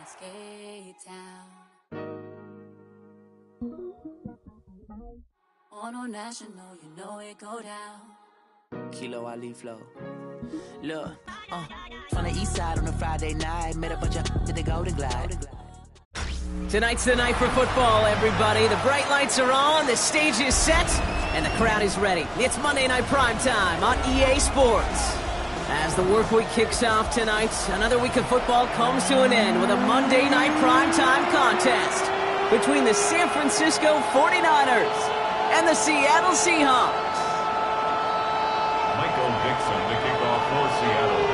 Skate town. On a national, you know it go down. Kilo Ali flow. Look, from the east side on a Friday night, met a bunch of to the Golden Glide. Tonight's the night for football, everybody. The bright lights are on, the stage is set, and the crowd is ready. It's Monday Night Primetime on EA Sports. As the work week kicks off tonight, another week of football comes to an end with a Monday Night Primetime contest between the San Francisco 49ers and the Seattle Seahawks. Michael Dixon to kick off for Seattle.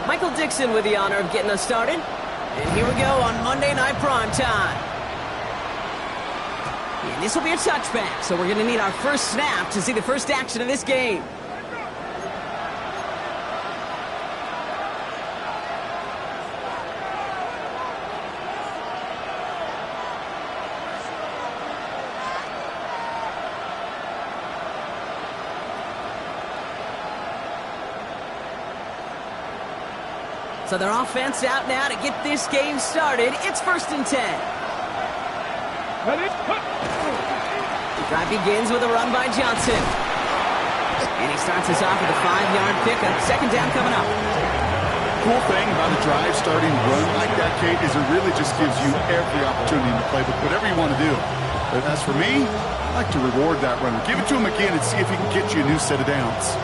Michael Dixon with the honor of getting us started. And here we go on Monday Night Primetime. And this will be a touchback, so we're going to need our first snap to see the first action of this game. So their offense out now to get this game started. It's 1st and 10. The drive begins with a run by Johnson. And he starts us off with a 5-yard pickup. 2nd down coming up. Cool thing about a drive starting run like that, Kate, is it really just gives you every opportunity in the playbook, whatever you want to do. But as for me, I like to reward that runner. Give it to him again and see if he can get you a new set of downs.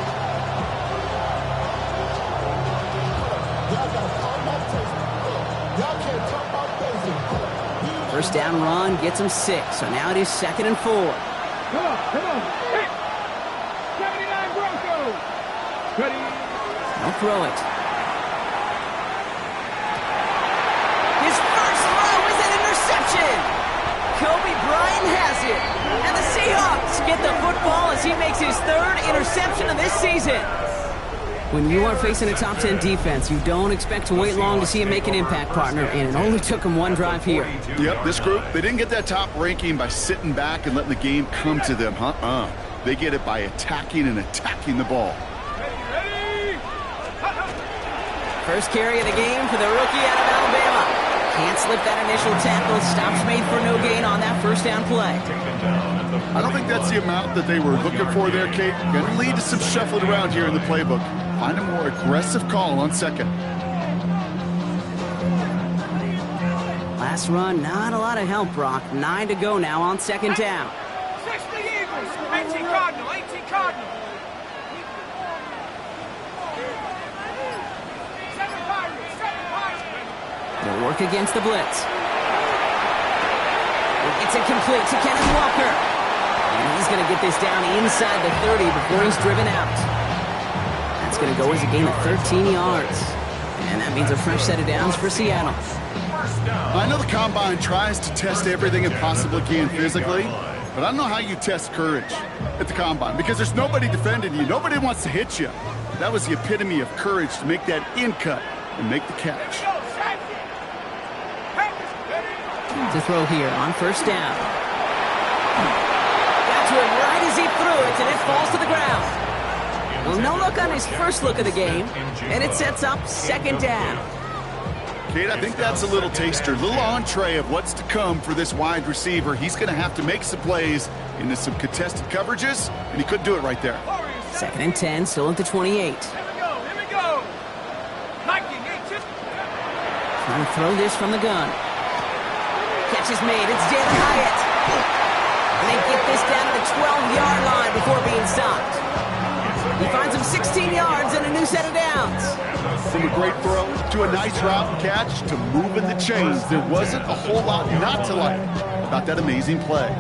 First down run gets him 6, so now it is 2nd and 4. Come on, hit! 79 Broncos! Ready? Don't throw it. His first throw is an interception! Kobe Bryant has it! And the Seahawks get the football as he makes his 3rd interception of this season. When you are facing a top 10 defense, you don't expect to wait long to see him make an impact, partner, and it only took him 1 drive here. Yep, this group, they didn't get that top ranking by sitting back and letting the game come to them, They get it by attacking the ball. First carry of the game for the rookie out of Alabama. Can't slip that initial tackle. Stops made for no gain on that first down play. I don't think that's the amount that they were looking for there, Kate. Going to lead to some shuffling around here in the playbook. Find a more aggressive call on 2nd. Last run, not a lot of help, Brock. 9 to go now on 2nd down. 60 Eagles! 18 Cardinal! 18 Cardinal! 7 Pirates! 7 Pirates! They'll work against the blitz. It's incomplete to Kenneth Walker. And he's going to get this down inside the 30 before he's driven out. That's going to go as a gain of 13 yards. And that means a fresh set of downs for Seattle. I know the Combine tries to test everything it possibly can physically, but I don't know how you test courage at the Combine because there's nobody defending you. Nobody wants to hit you. That was the epitome of courage to make that in cut and make the catch. To throw here on 1st down. Got to him right as he threw it, and it falls to the ground. Well, no look on his first look of the game, and it sets up 2nd down. Kate, I think that's a little taster, a little entree of what's to come for this wide receiver. He's going to have to make some plays into some contested coverages, and he couldn't do it right there. 2nd and 10, still at the 28. Here we go! Trying to throw this from the gun. Catch is made. It's Jalen Hyatt. And they get this down to the 12-yard line before being stopped. He finds him 16 yards and a new set of downs. From a great throw to a nice route and catch to moving the chains, there wasn't a whole lot not to like about that amazing play.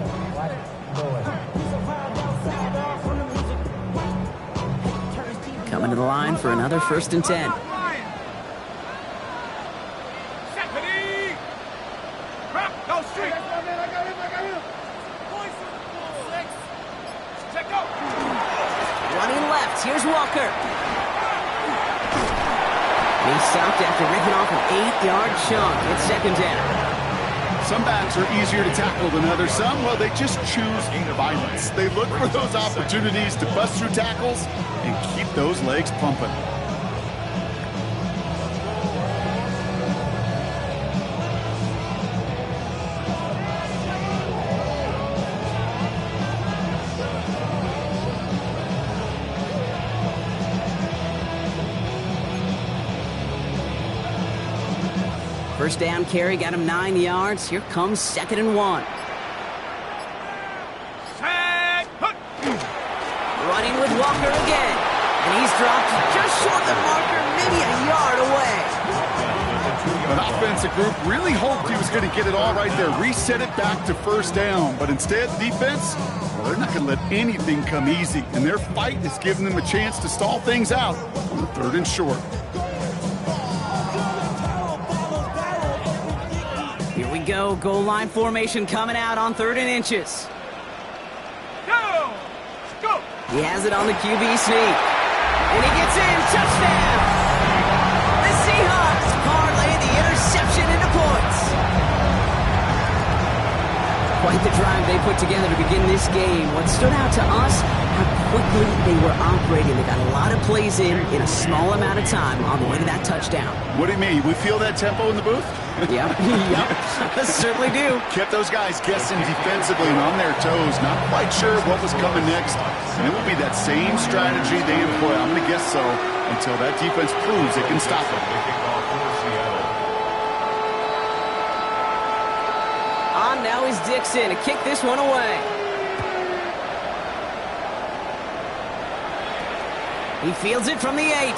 Coming to the line for another 1st and 10. Here's Walker. He's stopped after ripping off an 8-yard chunk. It's 2nd down. Some backs are easier to tackle than others. Some, well, they just choose violence. They look for those opportunities to bust through tackles and keep those legs pumping. First down carry got him 9 yards. Here comes 2nd and 1. Running with Walker again. And he's dropped just short of the marker, maybe a yard away. An offensive group really hoped he was going to get it all right there, reset it back to first down. But instead, the defense, well, they're not going to let anything come easy. And their fight is giving them a chance to stall things out on the 3rd and short. Here we go. Goal line formation coming out on 3rd and inches. Go! Go! He has it on the QB sneak. And he gets in. Touchdown! The Seahawks parlay the interception into points. Quite the drive they put together to begin this game. What stood out to us, how quickly they were operating. They got a lot of plays in a small amount of time on the way to that touchdown. What do you mean? We feel that tempo in the booth? Yep, certainly do. Kept those guys guessing defensively and on their toes, not quite sure what was coming next. And it will be that same strategy they employ, I'm going to guess so, until that defense proves it can stop it. On now is Dixon to kick this one away. He fields it from the 8.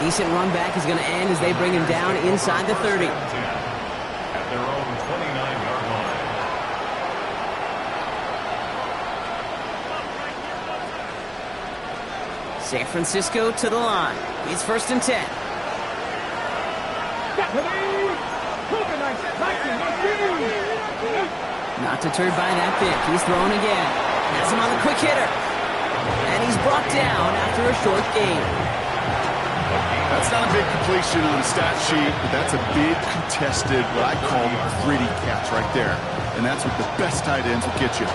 Decent run back is going to end as they bring him down inside the 30. At their own 29-yard line. San Francisco to the line. It's 1st and 10. Not deterred by that pick. He's thrown again. Has him on the quick hitter. And he's brought down after a short gain. That's not a big completion on a stat sheet, but that's a big contested, what I call gritty catch right there. And that's what the best tight ends will get you.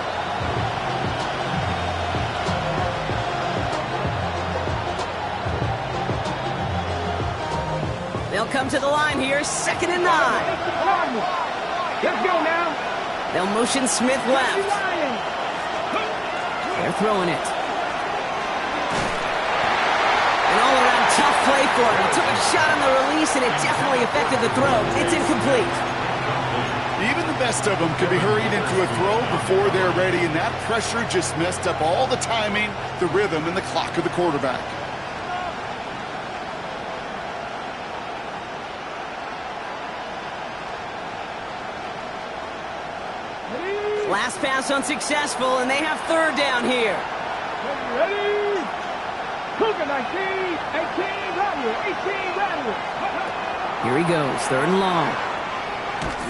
They'll come to the line here, 2nd and 9. Let's go now. They'll motion Smith left. They're throwing it. Tough play for him. He took a shot on the release, and it definitely affected the throw. It's incomplete. Even the best of them can be hurried into a throw before they're ready, and that pressure just messed up all the timing, the rhythm, and the clock of the quarterback. Last pass unsuccessful, and they have 3rd down here. Ready? Cougar 19, 18, rally, 18, rally. Here he goes, 3rd and long.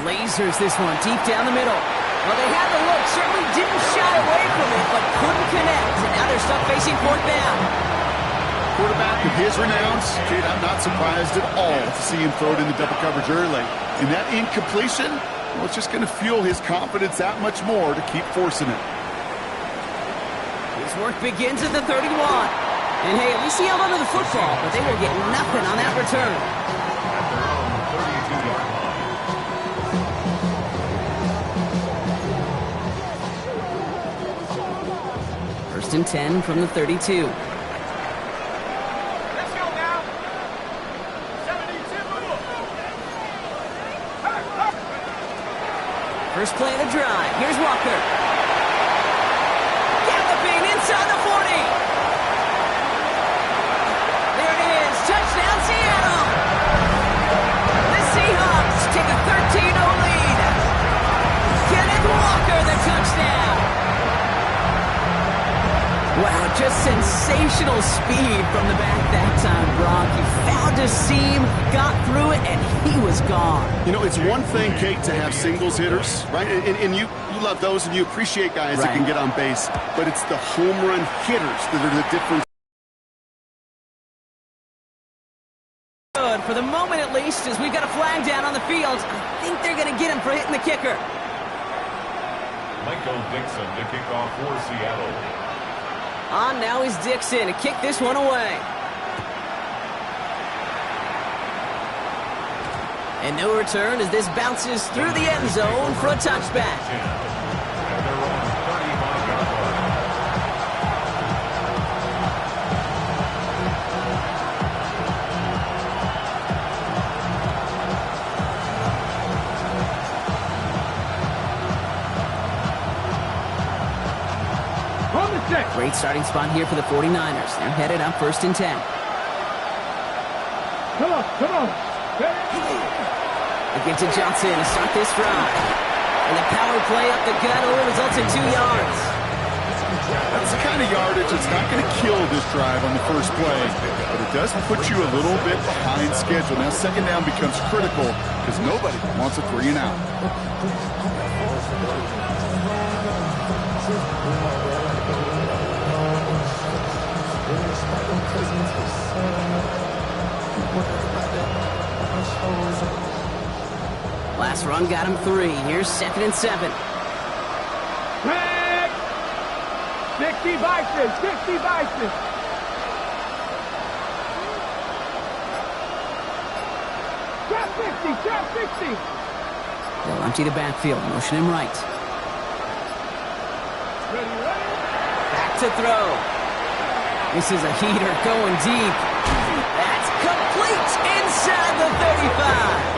Lasers this one deep down the middle. Well, they had the look, certainly didn't shy away from it, but couldn't connect, and now they're stuck facing 4th down. Quarterback of his renowns, kid, I'm not surprised at all to see him throw it into double coverage early. And that incompletion, well, it's just going to fuel his confidence that much more to keep forcing it. His work begins at the 31. And hey, at least he held onto the football, but they will get nothing on that return. At their own 32-yard line. 1st and 10 from the 32. Let's go now. 72. First play of the drive. Here's Walker. Galloping inside the 40. Touchdown, Seattle! The Seahawks take a 13-0 lead. Kenneth Walker, the touchdown. Wow, just sensational speed from the back that time, Brock. He found a seam, got through it, and he was gone. You know, it's one thing, Kate, to have singles hitters, right? And you love those, and you appreciate guys that can get on base. But it's the home run hitters that are the difference. For the moment, at least. raced as we've got a flag down on the field. I think they're going to get him for hitting the kicker. Michael Dixon to kick off for Seattle. On now is Dixon to kick this one away. And no return as this bounces through the end zone for a touchback. At their own 35-yard line. Great starting spot here for the 49ers. They're headed up 1st and 10. Come on. They give to Johnson to start this drive. And the power play up the gut only results in 2 yards. That's the kind of yardage that's not going to kill this drive on the first play, but it does put you a little bit behind schedule. Now second down becomes critical because nobody wants a 3 and out. Last run got him 3. Here's 2nd and 7. Back. 60 Bison. Trap 60. They'll empty the backfield, motion him right. Back to throw. This is a heater going deep. That's complete inside the 35.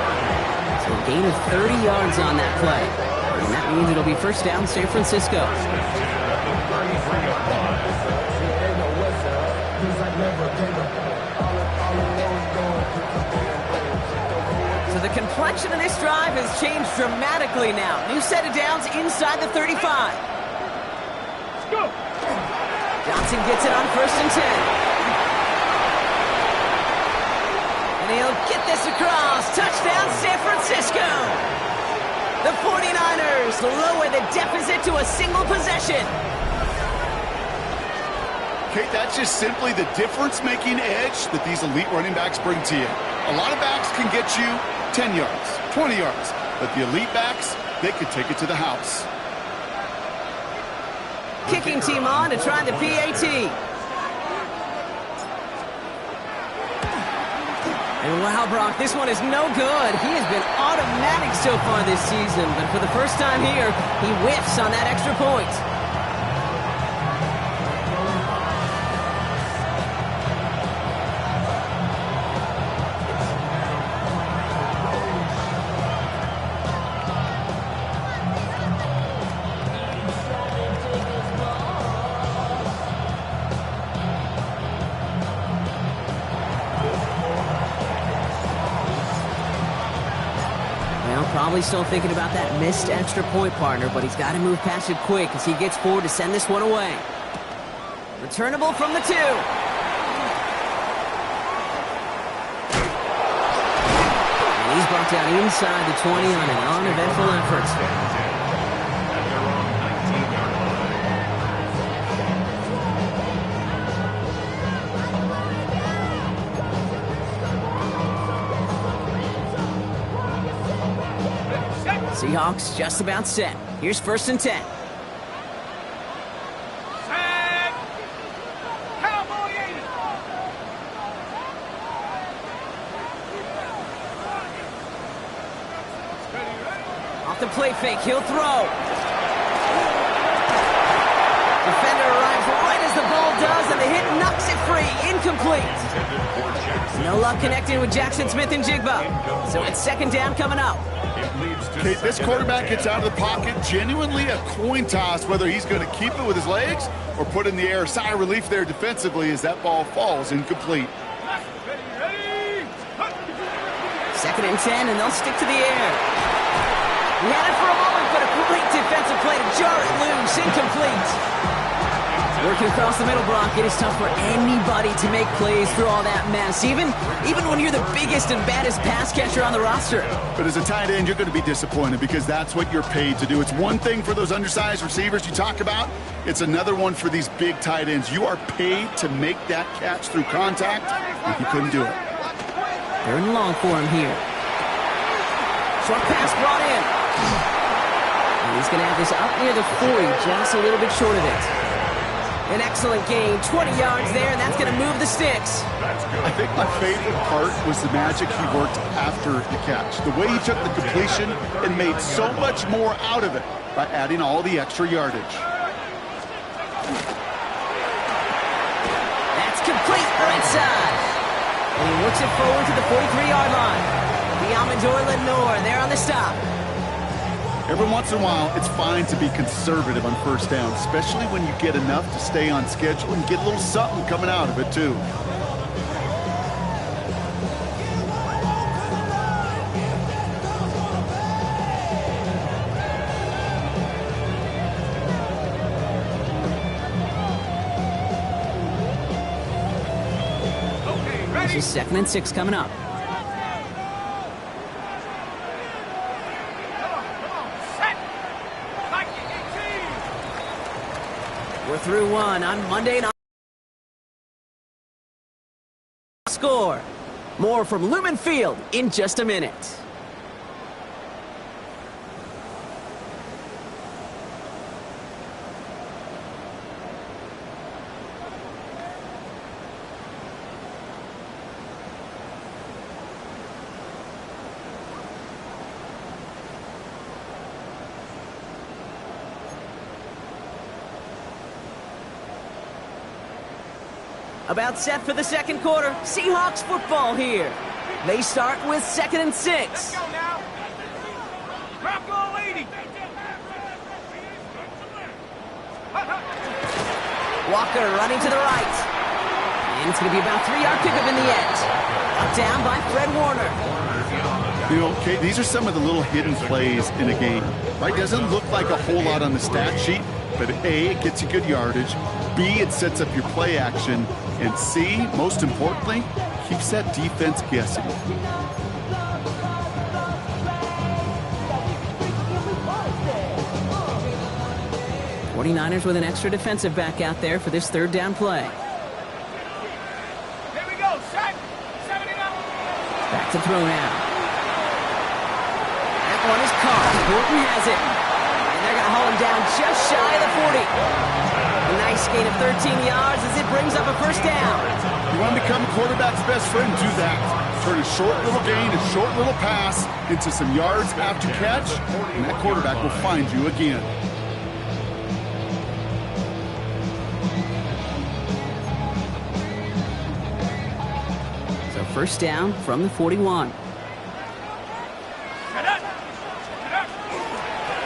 So a gain of 30 yards on that play. And that means it'll be first down San Francisco. So the complexion of this drive has changed dramatically now. New set of downs inside the 35. Let's go. Johnson gets it on 1st and 10. And he'll get this across. Touchdown, San Francisco. The 49ers lower the deficit to a single possession. Kate, that's just simply the difference-making edge that these elite running backs bring to you. A lot of backs can get you 10 yards, 20 yards, but the elite backs, they could take it to the house. Kicking team on to try the PAT. And wow, Brock, this one is no good. He has been automatic so far this season, but for the first time here, he whiffs on that extra point. Probably still thinking about that missed extra point, partner, but he's got to move past it quick as he gets forward to send this one away. Returnable from the 2. And he's brought down inside the 20 on an uneventful effort. At their own 19-yard line. Seahawks just about set. Here's 1st and 10. Set. Cowboy 80. Off the play fake, he'll throw. Defender arrives right as the ball does, and the hit knocks it free. Incomplete. No luck connecting with Jackson Smith and Jigba. So it's 2nd down coming up. Kate, this quarterback gets out of the pocket, genuinely a coin toss whether he's going to keep it with his legs or put in the air. Sigh of relief there defensively as that ball falls incomplete. Ready. 2nd and 10, and they'll stick to the air. He had it for a moment, but a great defensive play to jar it loose. Incomplete. Working across the middle, Brock, it is tough for anybody to make plays through all that mess, even when you're the biggest and baddest pass catcher on the roster. But as a tight end, you're going to be disappointed because that's what you're paid to do. It's one thing for those undersized receivers you talk about. It's another one for these big tight ends. You are paid to make that catch through contact, and you couldn't do it. They're in long for him here. Short pass brought in. And he's going to have this up near the 40, just a little bit short of it. An excellent gain, 20 yards there, and that's going to move the sticks. I think my favorite part was the magic he worked after the catch. The way he took the completion and made so much more out of it by adding all the extra yardage. That's complete, right side. And he works it forward to the 43-yard line. The Amador Lenore there on the stop. Every once in a while, it's fine to be conservative on first down, especially when you get enough to stay on schedule and get a little something coming out of it, too. This is 2nd and 6 coming up. We're through one on Monday night. Score. More from Lumen Field in just a minute. About set for the second quarter. Seahawks football here. They start with 2nd and 6. Let's go now. Drop goal 80. Walker running to the right. And it's going to be about 3-yard pickup in the end. Up down by Fred Warner. You know, Kate, these are some of the little hidden plays in a game, right? Doesn't look like a whole lot on the stat sheet, but A, it gets you good yardage. B, it sets up your play action. And C, most importantly, keeps that defense guessing. 49ers with an extra defensive back out there for this 3rd down play. Here we go, set. 79. Back to throw now. That one is caught. Horton has it. And they're going to haul him down just shy of the 40. A nice gain of 13 yards as it brings up a 1st down. You want to become a quarterback's best friend? Do that. Turn a short little gain, a short little pass into some yards after catch, and that quarterback will find you again. So 1st down from the 41.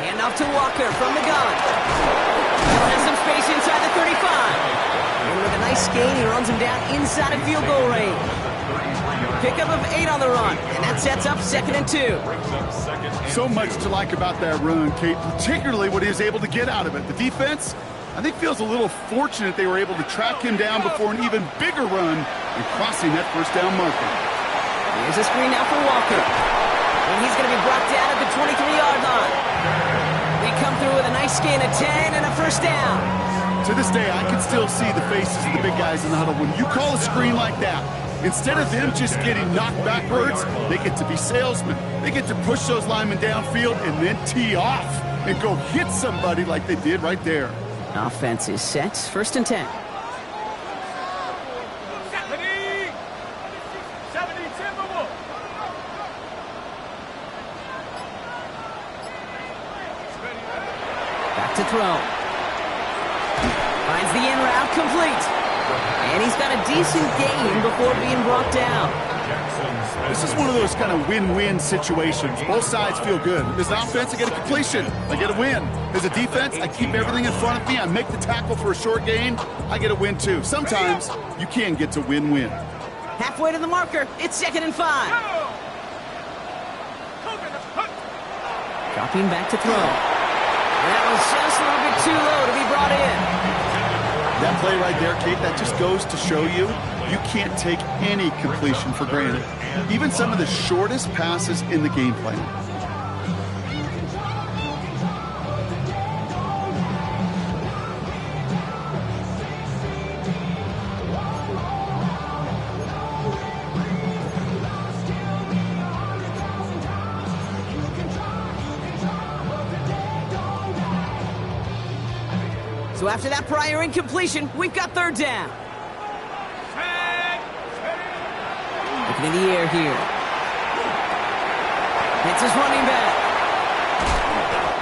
Handoff to Walker from the gun. Has some space inside the 35. And with a nice gain, he runs him down inside of field goal range. Pickup of 8 on the run, and that sets up 2nd and 2. So much to like about that run, Kate, particularly what he was able to get out of it. The defense, I think, feels a little fortunate they were able to track him down before an even bigger run and crossing that 1st down marker. Here's a screen now for Walker. And he's going to be brought down at the 23-yard line. They come through with a nice gain of 10 and a 1st down. To this day, I can still see the faces of the big guys in the huddle. When you call a screen like that, instead of them just getting knocked backwards, they get to be salesmen. They get to push those linemen downfield and then tee off and go hit somebody like they did right there. Offense is set. 1st and 10. 70 Timberwolves. Back to throw. Finds the in route complete. And he's got a decent gain before being brought down. This is one of those kind of win-win situations. Both sides feel good. As an offense, I get a completion. I get a win. As a defense, I keep everything in front of me. I make the tackle for a short gain. I get a win, too. Sometimes you can get to win-win. Halfway to the marker. It's 2nd and 5. Dropping back to throw. That was just a little bit too low to be brought in. That play right there, Kate, that just goes to show you can't take any completion for granted. Even some of the shortest passes in the game plan. So after that prior incompletion, we've got third down. Looking in the air here. It's his running back.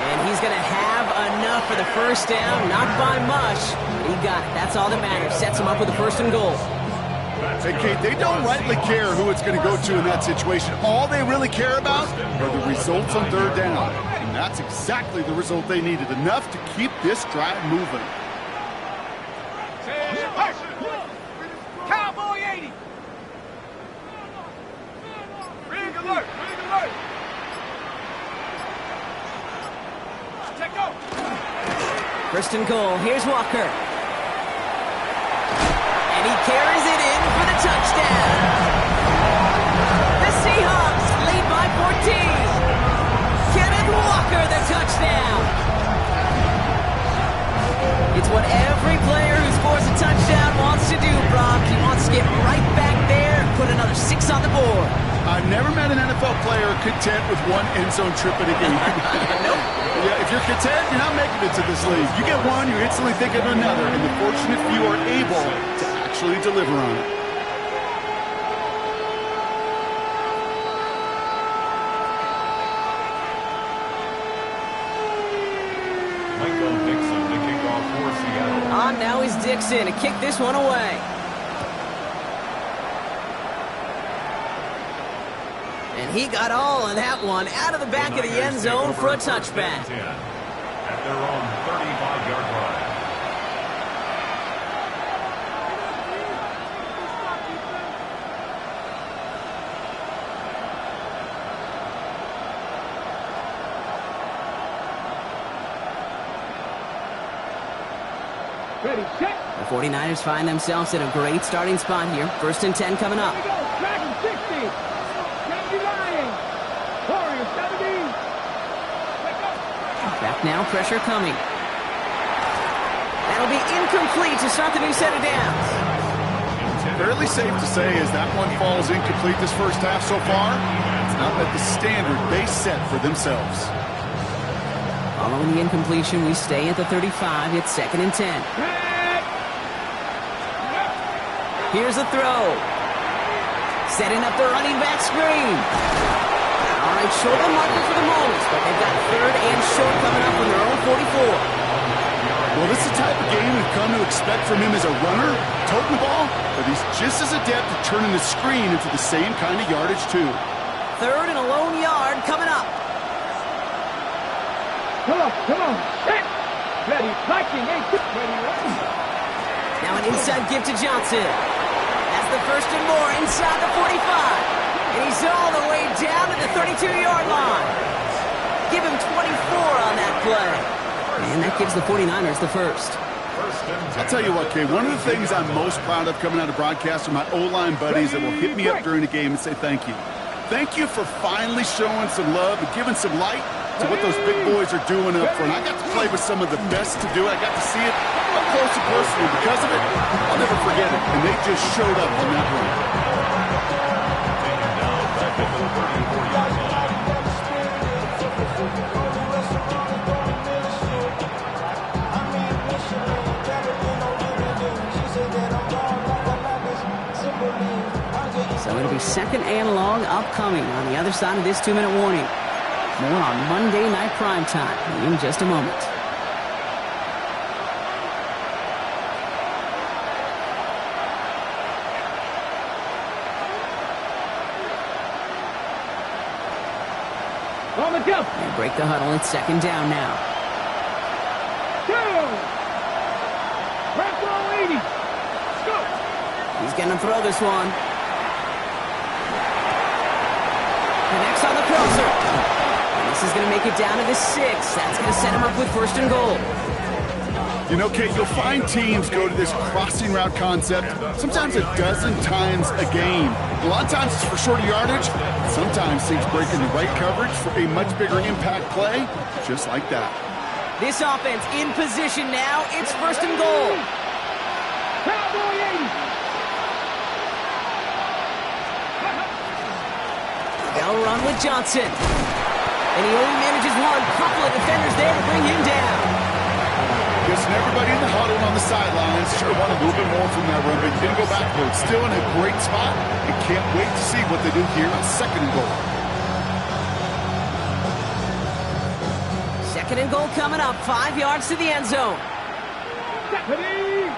And he's going to have enough for the first down. Not by much, but he got it. That's all that matters. Sets him up with a first and goal. Hey, Kate, they don't rightly care who it's going to go to in that situation. All they really care about are the results on third down. And that's exactly the result they needed. Enough to keep this drive moving. Cowboy 80. Rig alert. Take go. First and goal. Here's Walker. And he carries it in for the touchdown. The Seahawks lead by 14. Kenneth Walker, the touchdown. It's what every player who scores a touchdown wants to do, Brock. He wants to get right back there and put another 6 on the board. I've never met an NFL player content with one end zone trip in a game. Nope. Yeah, if you're content, you're not making it to this league. You get one, you instantly think of another, and the fortunate few are able to actually deliver on it. Michael Dixon, the kickoff for Seattle. On now is Dixon to kick this one away. And he got all of that one out of the back of the end zone for a touchback. At their own 35-yard line. Ready, check. The 49ers find themselves at a great starting spot here. First and 10 coming up. Here we go. Dragon 60. Yankee Lion. Warrior 70. Take go. Back now, pressure coming. That'll be incomplete to start the new set of downs. Fairly safe to say as that one falls incomplete this first half so far, it's not met the standard they set for themselves. Following the incompletion, we stay at the 35. It's second and 10. Here's a throw. Setting up the running back screen. All right, short on marker for the moment, but they've got third and short coming up from their own 44. Well, this is the type of game we've come to expect from him as a runner, toting the ball, but he's just as adept at turning the screen into the same kind of yardage, too. Third and a lone yard coming up. Come on. Set. Ready, Viking 8. Ready, ready. Now an inside give to Johnson. That's the first and more inside the 45. And he's all the way down to the 32-yard line. Give him 24 on that play. And that gives the 49ers the first. I'll tell you what, Kay, one of the things I'm most proud of coming out of broadcast are my O-line buddies that will hit me up during the game and say thank you. Thank you for finally showing some love and giving some light to what those big boys are doing up front. I got to play with some of the best to do it. I got to see it up close and personal. Because of it, I'll never forget it. And they just showed up on that run. Taken down back at the 30-40 So it'll be second and long upcoming on the other side of this 2-minute warning. More on Monday Night Primetime in just a moment. On the jump. They break the huddle. It's second down now. 2. Back row 80. Let's go. He's going to throw this one. Connects on the crosser. And this is going to make it down to the 6. That's going to set him up with first and goal. You know, Kate, you'll find teams go to this crossing route concept sometimes a dozen times a game. A lot of times it's for shorter yardage. Sometimes things break in the right coverage for a much bigger impact play, just like that. This offense in position now. It's first and goal. Cowboy 80. They'll run with Johnson. And he only manages one. Couple of defenders there to bring him down. Yeah, Just everybody in the huddle and on the sidelines. Should have wanted a little bit more from that run, but didn't go backwards. Still in a great spot, and can't wait to see what they do here on 2nd and goal. 2nd and goal coming up, 5 yards to the end zone. Deputy!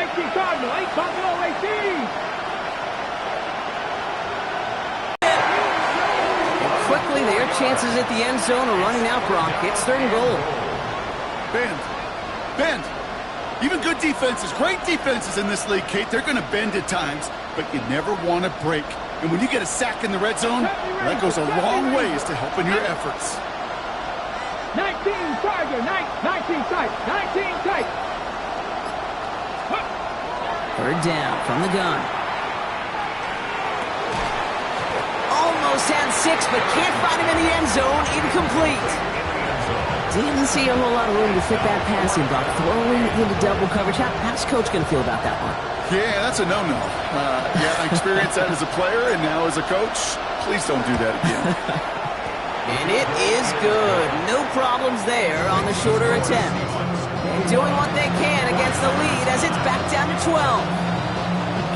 18 Cardinal, 8 Cardinal, 18! Quickly, their chances at the end zone are running out, Brock. It's 3rd and goal. Bend. Even good defenses, great defenses in this league, Kate, they're going to bend at times, but you never want to break. And when you get a sack in the red zone, that goes a long ways to helping your efforts. 19 Tiger, 19 tight, 19 tight. 3rd down from the gun. Almost had 6, but can't find him in the end zone. Incomplete. Didn't see a whole lot of room to fit that passing block. Throwing into double coverage. How's Coach going to feel about that one? Yeah, that's a no-no. I experienced that as a player and now as a coach. Please don't do that again. And it is good. No problems there on the shorter attempt. And doing what they can against the lead as it's back down to 12.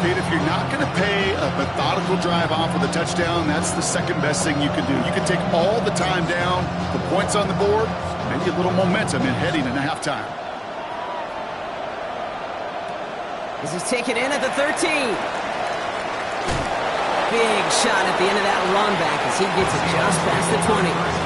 Kate, if you're not going to pay a methodical drive off with a touchdown, that's the second best thing you can do. You can take all the time down, the points on the board, maybe a little momentum in heading into halftime. This is taken in at the 13. Big shot at the end of that run back as he gets it just past the 20.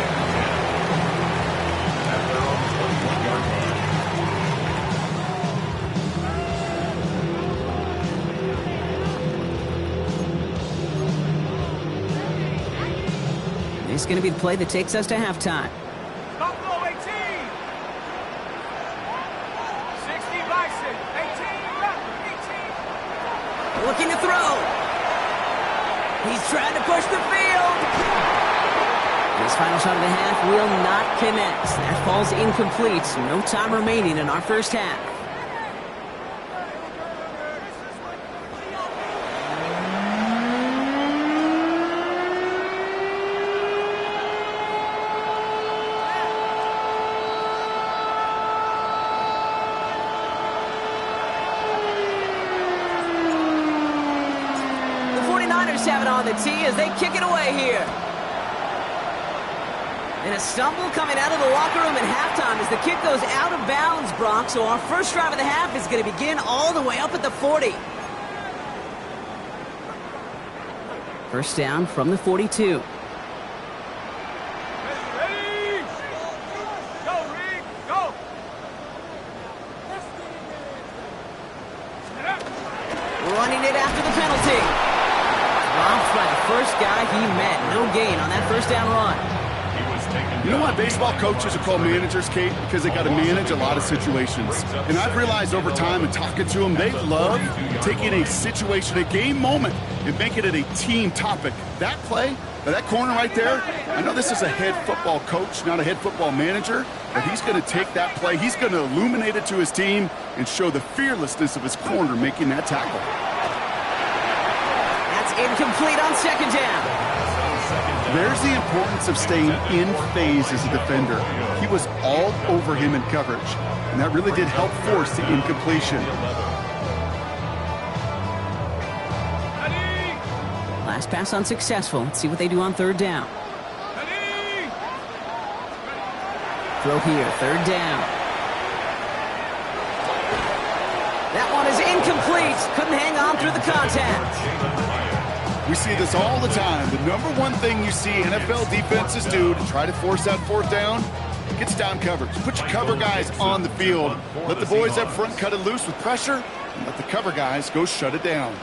It's going to be the play that takes us to halftime. Buffalo 18! 60 Bison, 18 Raptor, 18! Looking to throw. He's trying to push the field. His final shot of the half will not connect. That falls incomplete. No time remaining in our first half. Have it on the tee as they kick it away here. And a stumble coming out of the locker room at halftime as the kick goes out of bounds, Brock. So our first drive of the half is going to begin all the way up at the 40. First down from the 42. Ready? Go, Reed, go! Running it after the penalty. Dropped by the first guy he met. No gain on that first down run. You know why baseball coaches are called managers, Kate? Because they got to manage a lot of situations. And I've realized over time and talking to them, they love taking a situation, a game moment, and making it a team topic. That play, that corner right there, I know this is a head football coach, not a head football manager, but he's going to take that play, he's going to illuminate it to his team and show the fearlessness of his corner making that tackle. Incomplete on 2nd down. There's the importance of staying in phase as a defender. He was all over him in coverage, and that really did help force the incompletion. Last pass unsuccessful. Let's see what they do on 3rd down. Throw here, 3rd down. That one is incomplete. Couldn't hang on through the contact. We see this all the time. The number one thing you see NFL defenses do to try to force that 4th down, gets down coverage. Put your cover guys on the field. Let the boys up front cut it loose with pressure, and let the cover guys go shut it down.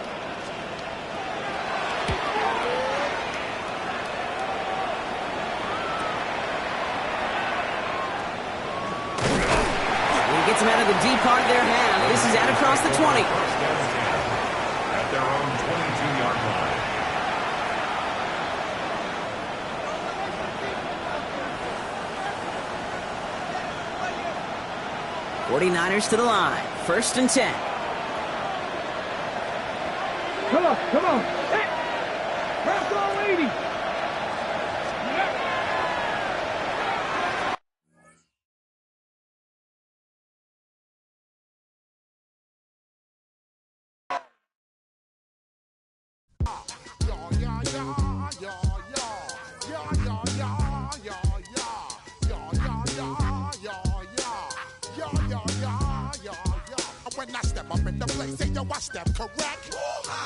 He gets them out of the deep part of their half. This is out across the 20. At their own 22-yard line. 49ers to the line. 1st and 10. Come on, come on. Hey! Bravo 80! When I step up in the place, say yo, I step correct.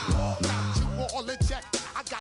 Got you all in check. I got